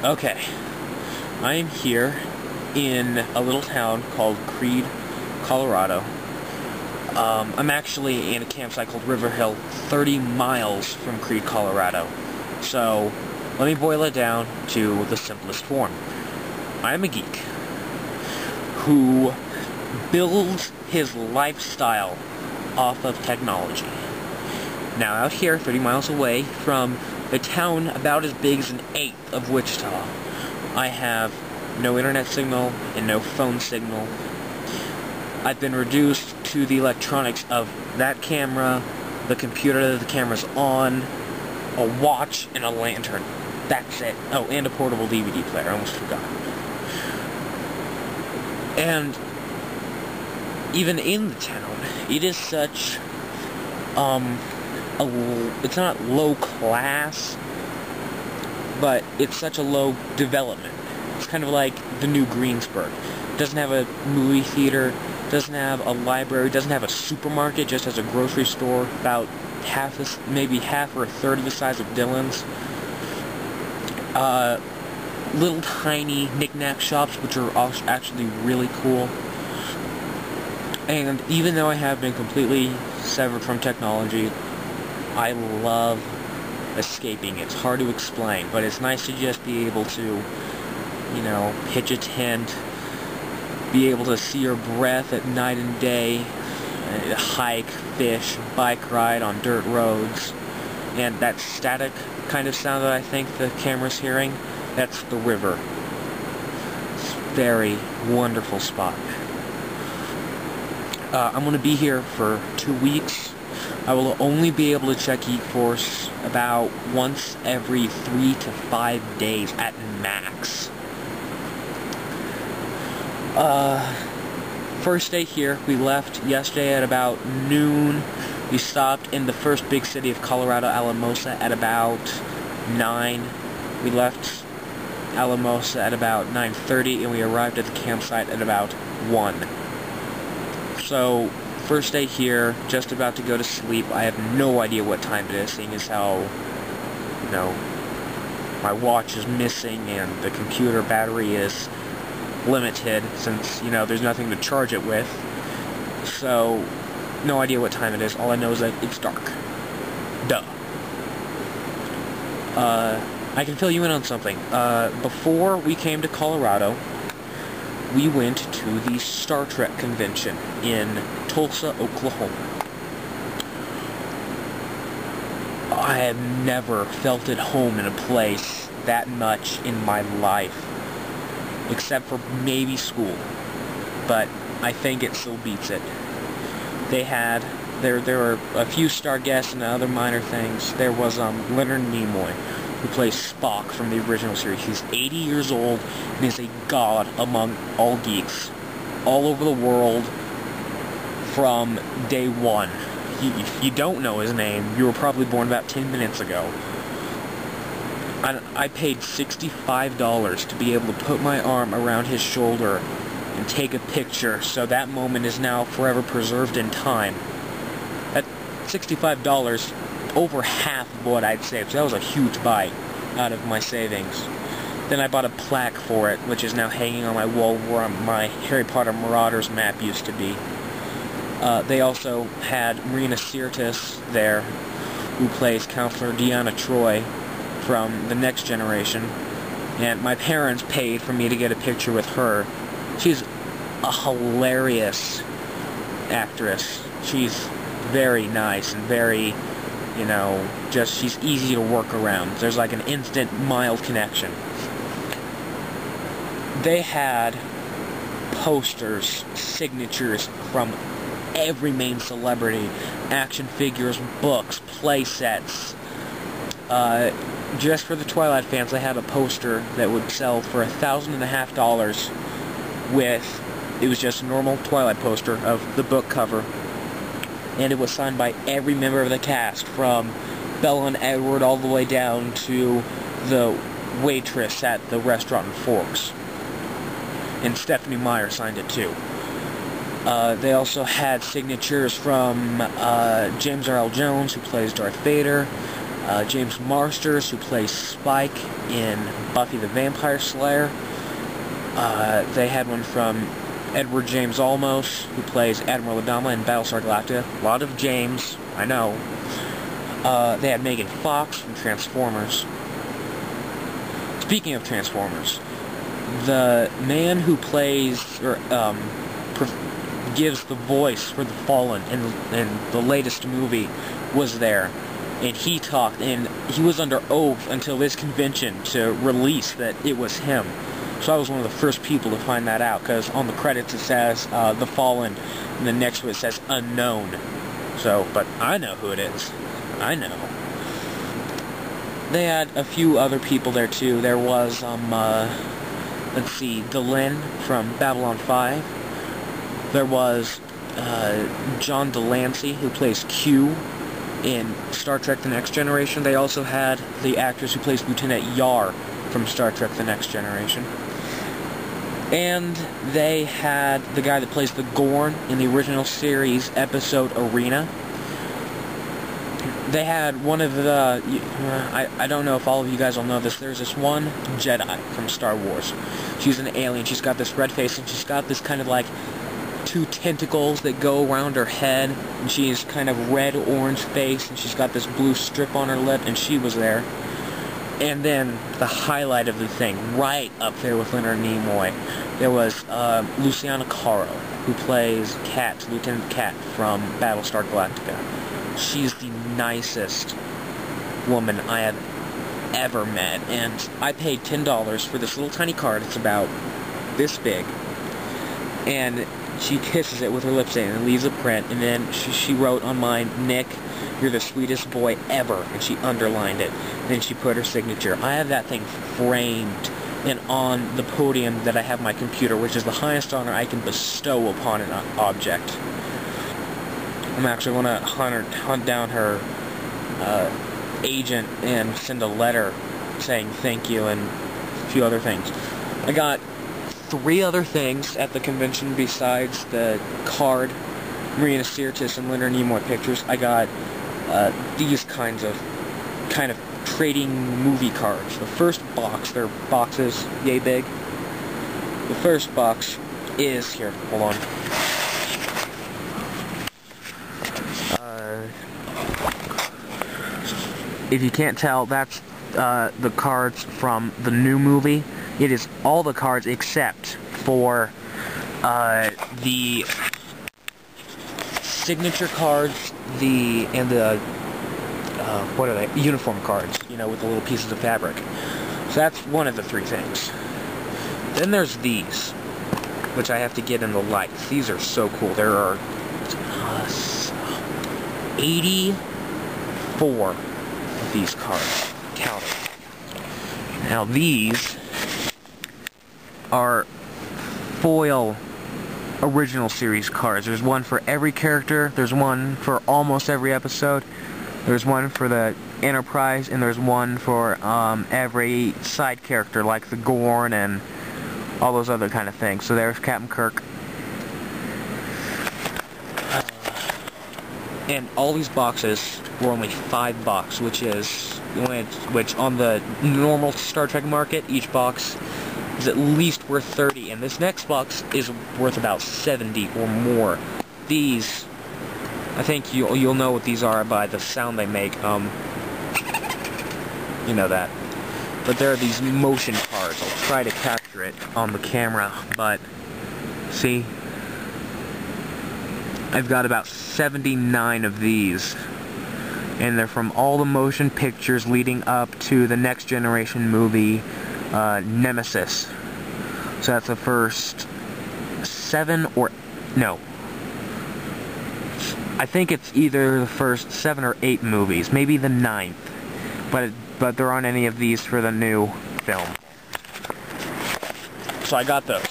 Okay, I am here in a little town called Creed, Colorado. I'm actually in a campsite called River Hill, 30 miles from Creed, Colorado. So, let me boil it down to the simplest form. I am a geek who builds his lifestyle off of technology. Now, out here, 30 miles away from a town about as big as an eighth of Wichita, I have no internet signal and no phone signal. I've been reduced to the electronics of that camera, the computer that the camera's on, a watch, and a lantern. That's it. Oh, and a portable DVD player. I almost forgot. And even in the town, it is such, it's not low class, but it's such a low development. It's kind of like the new Greensburg. It doesn't have a movie theater, doesn't have a library, doesn't have a supermarket, just has a grocery store about maybe half or a third of the size of Dillon's. Little tiny knick-knack shops, which are actually really cool. And even though I have been completely severed from technology, I love escaping. It's hard to explain, but it's nice to just be able to, you know, pitch a tent, be able to see your breath at night and day, hike, fish, bike ride on dirt roads, and that static kind of sound that I think the camera's hearing, that's the river. It's a very wonderful spot. I'm going to be here for 2 weeks. I will only be able to check GeekForce about once every 3 to 5 days at max. First day here, we left yesterday at about noon. We stopped in the first big city of Colorado, Alamosa, at about 9. We left Alamosa at about 9:30, and we arrived at the campsite at about 1. So, first day here, just about to go to sleep. I have no idea what time it is, seeing as how, you know, my watch is missing and the computer battery is limited, since, you know, there's nothing to charge it with. So, no idea what time it is. All I know is that it's dark. Duh. I can fill you in on something. Before we came to Colorado, we went to the Star Trek convention in Tulsa, Oklahoma. I have never felt at home in a place that much in my life, except for maybe school, but I think it still beats it. They had, there were a few star guests and other minor things. There was Leonard Nimoy, who plays Spock from the original series. He's 80 years old and is a god among all geeks all over the world from day one. If you don't know his name, you were probably born about 10 minutes ago. I paid $65 to be able to put my arm around his shoulder and take a picture, so that moment is now forever preserved in time. At $65, over half of what I'd saved, so that was a huge bite out of my savings. Then I bought a plaque for it, which is now hanging on my wall where my Harry Potter Marauders map used to be. They also had Marina Sirtis there, who plays Counselor Deanna Troi from The Next Generation, and my parents paid for me to get a picture with her. She's a hilarious actress. She's very nice and very, you know, just, she's easy to work around. There's like an instant, mild connection. They had posters, signatures from every main celebrity, action figures, books, play sets. Just for the Twilight fans, I had a poster that would sell for $1,500 with, it was just a normal Twilight poster of the book cover, and it was signed by every member of the cast, from Bella and Edward all the way down to the waitress at the restaurant in Forks. And Stephanie Meyer signed it too. They also had signatures from James Earl Jones, who plays Darth Vader, James Marsters, who plays Spike in Buffy the Vampire Slayer. They had one from Edward James Olmos, who plays Admiral Adama in Battlestar Galactica. A lot of James, I know. They had Megan Fox from Transformers. Speaking of Transformers, the man who plays, or gives the voice for the Fallen in the latest movie was there. And he talked, and he was under oath until this convention to release that it was him. So I was one of the first people to find that out, because on the credits it says The Fallen, and the next one it says Unknown. So, but I know who it is. I know. They had a few other people there too. There was, let's see, Delenn from Babylon 5. There was John Delancey, who plays Q in Star Trek The Next Generation. They also had the actress who plays Lieutenant Yar from Star Trek The Next Generation. And they had the guy that plays the Gorn in the original series episode Arena. They had one of the, I don't know if all of you guys will know this, there's this one Jedi from Star Wars. She's an alien, she's got this red face, and she's got this kind of like 2 tentacles that go around her head, and she's kind of red-orange face, and she's got this blue strip on her lip, and she was there. And then, the highlight of the thing, right up there with Leonard Nimoy, there was Luciana Caro, who plays Kat, Lieutenant Kat from Battlestar Galactica. She's the nicest woman I have ever met, and I paid $10 for this little tiny card. It's about this big, and she kisses it with her lips in and leaves a print, and then she wrote on mine, "Nick, you're the sweetest boy ever," and she underlined it. And then she put her signature. I have that thing framed and on the podium that I have my computer, which is the highest honor I can bestow upon an object. I'm actually going to hunt down her agent and send a letter saying thank you and a few other things. I got 3 other things at the convention besides the card, Marina Sirtis and Leonard Nimoy pictures. I got these kind of trading movie cards. The first box, they're boxes yay big. The first box is, here, hold on. If you can't tell, that's the cards from the new movie. It is all the cards except for the signature cards, what are they? Uniform cards, you know, with the little pieces of fabric. So that's one of the 3 things. Then there's these, which I have to get in the lights. These are so cool. There are 84 of these cards. Count it. Now these are foil original series cards. There's one for every character, there's one for almost every episode, there's one for the Enterprise, and there's one for every side character like the Gorn and all those other kind of things. So there's Captain Kirk. And all these boxes were only $5, which on the normal Star Trek market, each box is at least worth 30, and this next box is worth about 70 or more. These, I think you'll know what these are by the sound they make. You know that. But there are these motion cards. I'll try to capture it on the camera, but see, I've got about 79 of these, and they're from all the motion pictures leading up to the Next Generation movie, Nemesis. So that's the first 7 or... no. I think it's either the first 7 or 8 movies, maybe the 9th. But there aren't any of these for the new film. So I got those.